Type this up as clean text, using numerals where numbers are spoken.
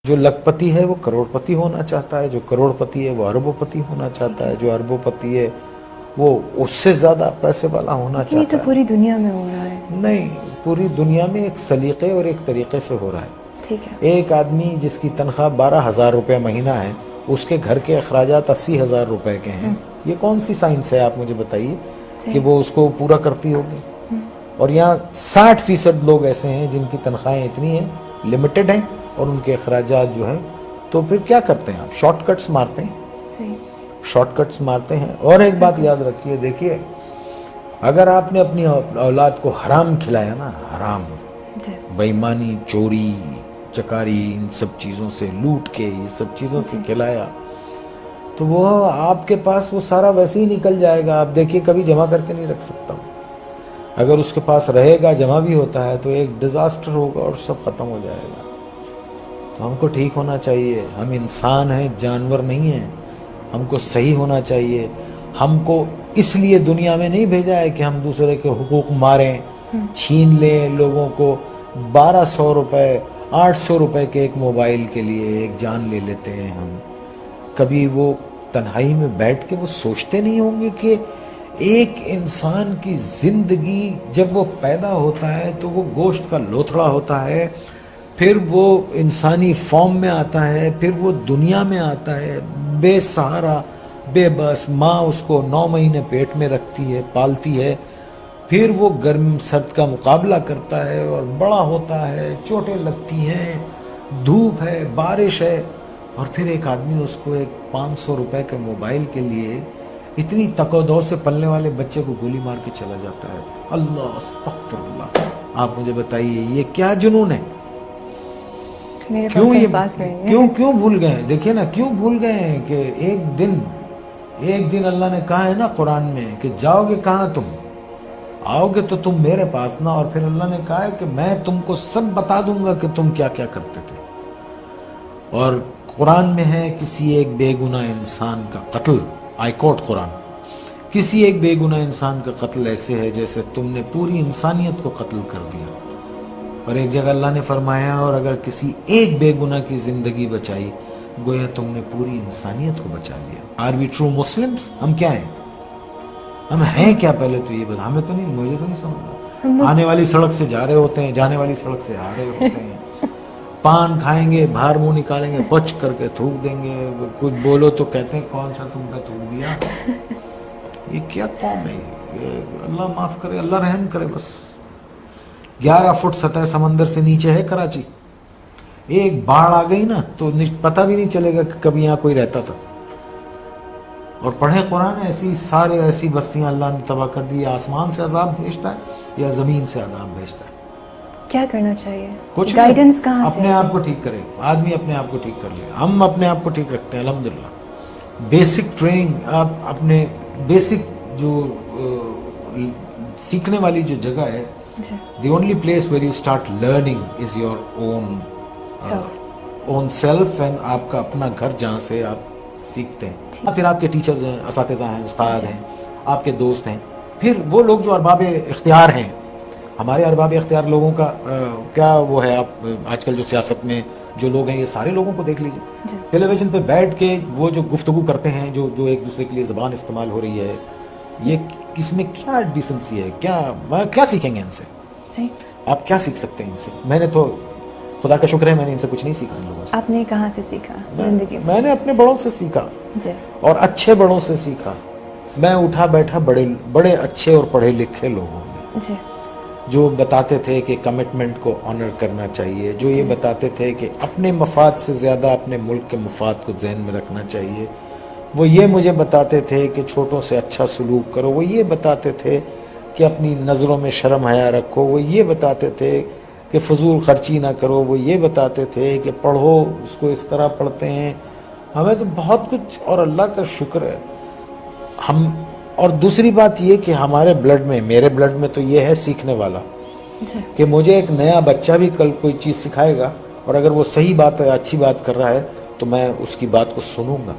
جو لکھپتی ہے وہ کروڑپتی ہونا چاہتا ہے، جو کروڑپتی ہے وہ اربوپتی ہونا چاہتا ہے، جو اربوپتی ہے وہ اس سے زیادہ پیسے والا ہونا یہ چاہتا تو ہے۔ پوری دنیا میں ہو رہا ہے۔ نہیں، پوری دنیا میں ایک سلیقے اور ایک طریقے سے ہو رہا ہے۔ ٹھیک ہے۔ ایک آدمی جس کی تنخواہ 12,000 روپے مہینہ ہے، اس کے گھر کے اخراجات 80,000 روپے کے ہیں، یہ کون سی سائنس ہے آپ مجھے بتائیے کہ وہ اس کو پورا کرتی ہوگی؟ اور یہاں 60% لوگ ایسے ہیں جن کی تنخواہیں اتنی ہیں، لمیٹڈ ہیں، اور ان کے اخراجات جو ہیں، تو پھر کیا کرتے ہیں آپ؟ شارٹ کٹس مارتے ہیں، شارٹ کٹس مارتے ہیں۔ اور ایک بات یاد رکھیے، دیکھیے اگر آپ نے اپنی اولاد کو حرام کھلایا نا، حرام، بے ایمانی، چوری چکاری، ان سب چیزوں سے، لوٹ کے یہ سب چیزوں سے کھلایا، تو وہ آپ کے پاس وہ سارا ویسے ہی نکل جائے گا۔ آپ دیکھیے کبھی جمع کر کے نہیں رکھ سکتا، اگر اس کے پاس رہے گا، جمع بھی ہوتا ہے تو ایک ڈیزاسٹر ہوگا اور سب ختم ہو جائے گا۔ تو ہم کو ٹھیک ہونا چاہیے، ہم انسان ہیں، جانور نہیں ہیں، ہم کو صحیح ہونا چاہیے۔ ہم کو اس لیے دنیا میں نہیں بھیجا ہے کہ ہم دوسرے کے حقوق ماریں، چھین لیں لوگوں کو۔ 1200 روپے 800 روپے کے ایک موبائل کے لیے ایک جان لے لیتے ہیں ہم۔ کبھی وہ تنہائی میں بیٹھ کے وہ سوچتے نہیں ہوں گے کہ ایک انسان کی زندگی جب وہ پیدا ہوتا ہے تو وہ گوشت کا لوتھڑا ہوتا ہے، پھر وہ انسانی فارم میں آتا ہے، پھر وہ دنیا میں آتا ہے بے سہارا، بے بس، ماں اس کو 9 مہینے پیٹ میں رکھتی ہے، پالتی ہے، پھر وہ گرم سرد کا مقابلہ کرتا ہے اور بڑا ہوتا ہے، چوٹیں لگتی ہیں، دھوپ ہے، بارش ہے، اور پھر ایک آدمی اس کو ایک 500 روپے کے موبائل کے لیے اتنی تک و دو سے پلنے والے بچے کو گولی مار کے چلا جاتا ہے۔ اللہ استغفر اللہ۔ آپ مجھے بتائیے یہ کیا جنون ہے؟ کیوں بھول گئے؟ دیکھیے نا، کیوں بھول گئے ہیں کہ ایک دن اللہ نے کہا ہے نا قرآن میں کہ جاؤ گے کہاں تم؟ آؤ گے تو تم میرے پاس نا، اور پھر اللہ نے کہا ہے کہ میں تم کو سب بتا دوں گا کہ تم کیا کیا کرتے تھے۔ اور قرآن میں ہے کسی ایک بے گناہ انسان کا قتل، آئی کوٹ قرآن، کسی ایک بے گناہ انسان کا قتل ایسے ہے جیسے تم نے پوری انسانیت کو قتل کر دیا۔ اور ایک جگہ اللہ نے فرمایا اور اگر کسی ایک بے گناہ کی زندگی بچائی گویا تم نے پوری انسانیت کو بچا لیا۔ Are we true Muslims? ہم کیا ہیں؟ ہم ہیں کیا؟ پہلے تو یہ بتا، ہمیں تو نہیں، مجھے تو نہیں سمجھا۔ آنے والی سڑک سے جا رہے ہوتے ہیں، جانے والی سڑک سے آ رہے ہوتے ہیں، پان کھائیں گے، باہر منہ نکالیں گے، پچ کر کے تھوک دیں گے، کچھ بولو تو کہتے ہیں کون سا تم نے تھوک دیا۔ یہ کیا قوم ہے یہ؟ اللہ معاف کرے، اللہ رحم کرے۔ بس 11 فٹ سطح سمندر سے نیچے ہے کراچی، ایک باڑھ آ گئی نا تو پتہ بھی نہیں چلے گا کہ کبھی یہاں کوئی رہتا تھا۔ اور پڑھیں قرآن، ایسی بستیاں اللہ نے تباہ کر دی۔ آسمان سے عذاب بھیجتا ہے یا زمین سے عذاب بھیجتا ہے؟ کیا کرنا چاہیے؟ کچھ گائیڈنس کہاں سے؟ اپنے آپ کو ٹھیک کرے، آدمی اپنے آپ کو ٹھیک کر لے۔ ہم اپنے آپ کو ٹھیک رکھتے ہیں الحمدللہ۔ بیسک ٹریننگ، آپ اپنے بیسک جو سیکھنے والی جو جگہ ہے، the only place where you start learning is your own self and آپ کا اپنا گھر جہاں سے آپ سیکھتے ہیں۔ پھر آپ کے ٹیچرز ہیں، اساتذہ ہیں، استاد ہیں، آپ کے دوست ہیں، پھر وہ لوگ جو ارباب اختیار ہیں۔ ہمارے ارباب اختیار لوگوں کا کیا وہ ہے؟ آپ آج کل جو سیاست میں جو لوگ ہیں یہ سارے لوگوں کو دیکھ لیجئے، ٹیلی ویژن پہ بیٹھ کے وہ جو گفتگو کرتے ہیں، جو ایک دوسرے کے لیے زبان استعمال ہو رہی ہے، یہ اس میں کیا ڈیسنسی ہے؟ کیا سیکھیں گے ان سے؟ آپ کیا سیکھ سکتے ہیں ان سے؟ میں نے تو خدا کا شکر ہے میں نے ان سے کچھ نہیں سیکھا۔ ان لوگوں سے آپ نے کہاں سے سیکھا زندگی میں نے اپنے بڑوں سے سیکھا، اور اچھے بڑوں سے سیکھا۔ میں اٹھا بیٹھا بڑے اچھے اور پڑھے لکھے لوگوں میں، جو بتاتے تھے کہ کمٹمنٹ کو آنر کرنا چاہیے، جو یہ بتاتے تھے کہ اپنے مفاد سے زیادہ اپنے ملک کے مفاد کو ذہن میں رکھنا چاہیے۔ وہ یہ مجھے بتاتے تھے کہ چھوٹوں سے اچھا سلوک کرو، وہ یہ بتاتے تھے کہ اپنی نظروں میں شرم حیا رکھو، وہ یہ بتاتے تھے کہ فضول خرچی نہ کرو، وہ یہ بتاتے تھے کہ پڑھو، اس کو اس طرح پڑھتے ہیں۔ ہمیں تو بہت کچھ، اور اللہ کا شکر ہے ہم۔ اور دوسری بات یہ کہ ہمارے بلڈ میں، میرے بلڈ میں تو یہ ہے سیکھنے والا، کہ مجھے ایک نیا بچہ بھی کل کوئی چیز سکھائے گا، اور اگر وہ صحیح بات ہے، اچھی بات کر رہا ہے، تو میں اس کی بات کو سنوں گا۔